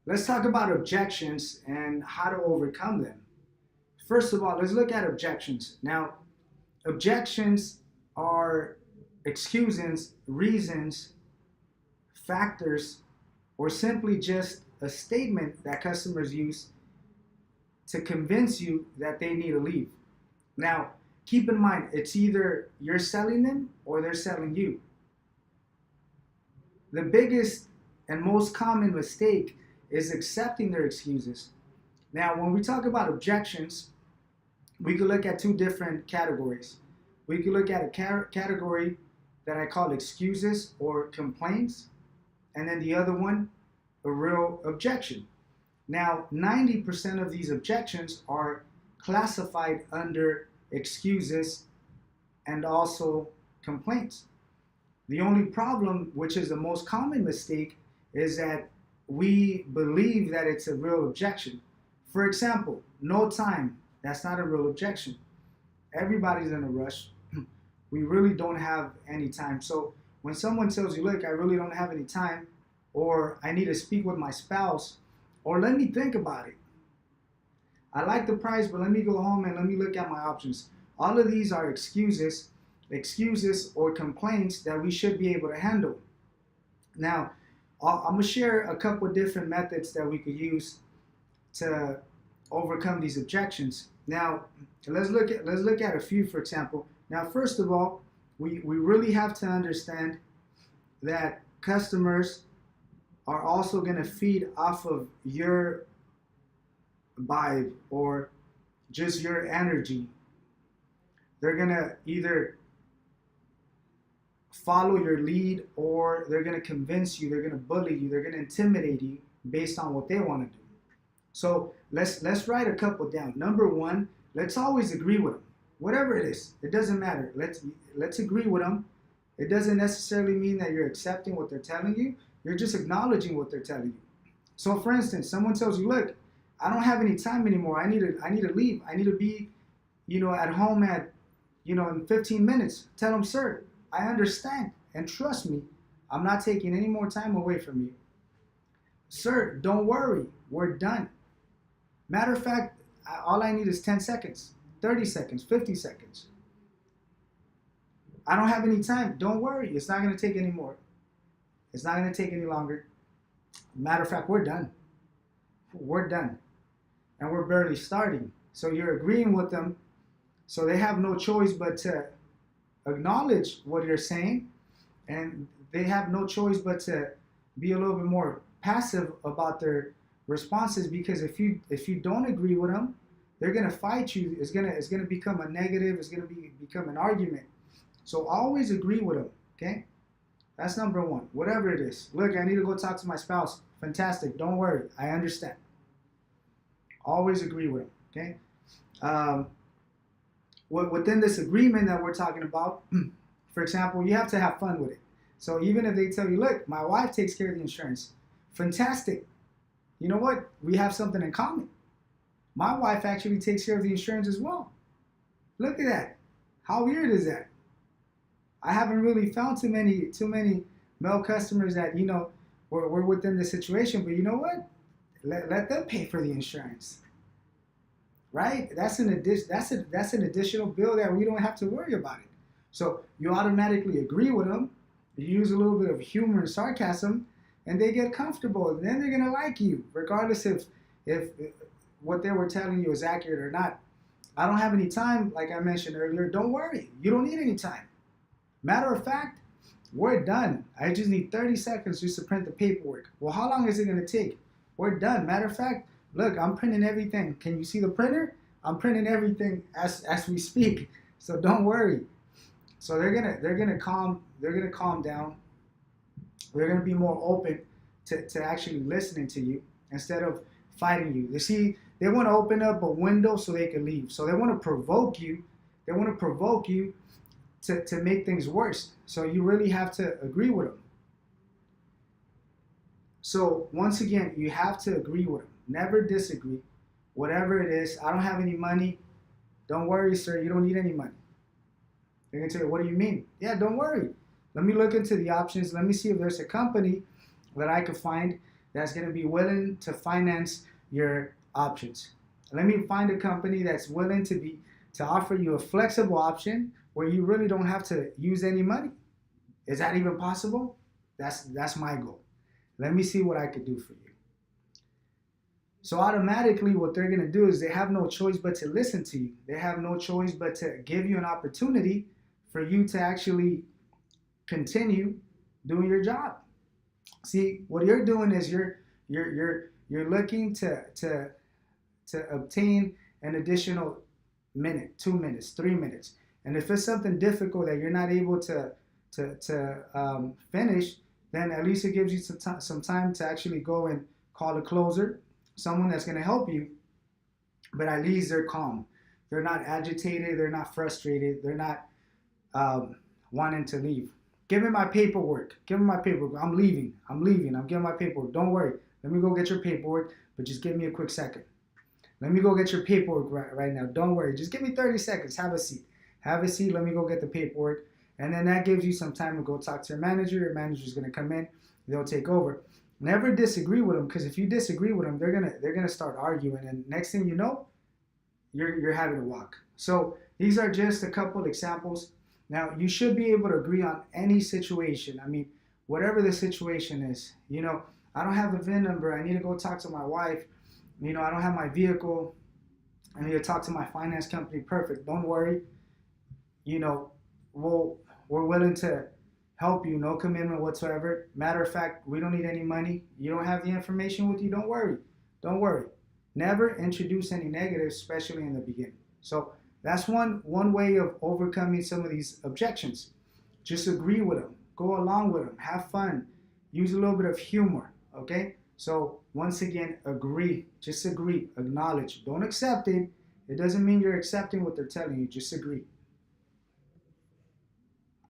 Let's talk about objections and how to overcome them. First of all, let's look at objections. Now, objections are excuses, reasons, factors, or simply just a statement that customers use to convince you that they need to leave. Now, keep in mind, it's either you're selling them or they're selling you. The biggest and most common mistake is accepting their excuses. Now, when we talk about objections, we could look at two different categories. We could look at a category that I call excuses or complaints, and then the other one, a real objection. Now, 90% of these objections are classified under excuses and also complaints. The only problem, which is the most common mistake, is that we believe that it's a real objection. For example, no time. That's not a real objection. Everybody's in a rush. We really don't have any time. So when someone tells you, look, I really don't have any time, or I need to speak with my spouse, or let me think about it. I like the price, but let me go home and let me look at my options. All of these are excuses or complaints that we should be able to handle. Now, I'm gonna share a couple of different methods that we could use to overcome these objections. Now, let's look at a few, for example. Now, first of all, we really have to understand that customers are also going to feed off of your vibe or just your energy. They're going to either follow your lead or they're going to convince you, they're going to bully you, they're going to intimidate you based on what they want to do. So let's write a couple down. Number one, let's always agree with them. Whatever it is, it doesn't matter. Let's agree with them. It doesn't necessarily mean that you're accepting what they're telling you. You're just acknowledging what they're telling you. So for instance, someone tells you, look, I don't have any time anymore. I need to leave. I need to be, at home at, in 15 minutes. Tell them, sir, I understand. And trust me, I'm not taking any more time away from you. Sir, don't worry. We're done. Matter of fact, all I need is 10 seconds, 30 seconds, 50 seconds. I don't have any time. Don't worry. It's not going to take any more. It's not going to take any longer. Matter of fact, we're done. We're done. And we're barely starting. So you're agreeing with them. So they have no choice but to acknowledge what you're saying. And they have no choice but to be a little bit more passive about their responses, because if you don't agree with them, they're gonna fight you. It's gonna become a negative. It's gonna become an argument. So always agree with them. Okay, that's number one. Whatever it is. Look, I need to go talk to my spouse. Fantastic. Don't worry. I understand. Always agree with them. Okay. Within this agreement that we're talking about, for example, you have to have fun with it. So even if they tell you, look, my wife takes care of the insurance. Fantastic. You know what? We have something in common. My wife actually takes care of the insurance as well. Look at that. How weird is that? I haven't really found too many male customers that, we're within the situation, but you know what? Let them pay for the insurance. Right? That's an additional bill that we don't have to worry about it. So you automatically agree with them. You use a little bit of humor and sarcasm, and they get comfortable, and then they're gonna like you, regardless if what they were telling you is accurate or not. I don't have any time, like I mentioned earlier. Don't worry, you don't need any time. Matter of fact, we're done. I just need 30 seconds just to print the paperwork. Well, how long is it gonna take? We're done. Matter of fact, look, I'm printing everything. Can you see the printer? I'm printing everything as we speak. So don't worry. So they're gonna calm down. They're going to be more open to actually listening to you instead of fighting you. You see, they want to open up a window so they can leave. So they want to provoke you. They want to provoke you to make things worse. So you really have to agree with them. So once again, you have to agree with them. Never disagree. Whatever it is, I don't have any money. Don't worry, sir. You don't need any money. They're going to tell you, what do you mean? Yeah, don't worry. Let me look into the options. Let me see if there's a company that I could find that's going to be willing to finance your options. Let me find a company that's willing to offer you a flexible option where you really don't have to use any money. Is that even possible? That's my goal. Let me see what I could do for you. So automatically what they're going to do is they have no choice but to listen to you. They have no choice but to give you an opportunity for you to actually continue doing your job. See, what you're doing is you're looking to obtain an additional minute, 2 minutes, 3 minutes. And if it's something difficult that you're not able to finish, then at least it gives you some time to actually go and call a closer, someone that's going to help you. But at least they're calm. They're not agitated. They're not frustrated. They're not wanting to leave. Give me my paperwork. Give me my paperwork. I'm leaving. I'm giving my paperwork. Don't worry. Let me go get your paperwork, but just give me a quick second. Let me go get your paperwork right now. Don't worry. Just give me 30 seconds. Have a seat. Have a seat. Let me go get the paperwork. And then that gives you some time to go talk to your manager. Your manager's going to come in. They'll take over. Never disagree with them, because if you disagree with them, they're gonna start arguing, and next thing you know, you're having to walk. So these are just a couple examples. Now you should be able to agree on any situation. I mean, whatever the situation is. I don't have the VIN number. I need to go talk to my wife. I don't have my vehicle. I need to talk to my finance company. Perfect. Don't worry. We're willing to help you. No commitment whatsoever. Matter of fact, we don't need any money. You don't have the information with you. Don't worry. Don't worry. Never introduce any negatives, especially in the beginning. So that's one way of overcoming some of these objections. Just agree with them. Go along with them. Have fun. Use a little bit of humor. Okay? So once again, agree. Just agree. Acknowledge. Don't accept it. It doesn't mean you're accepting what they're telling you. Just agree.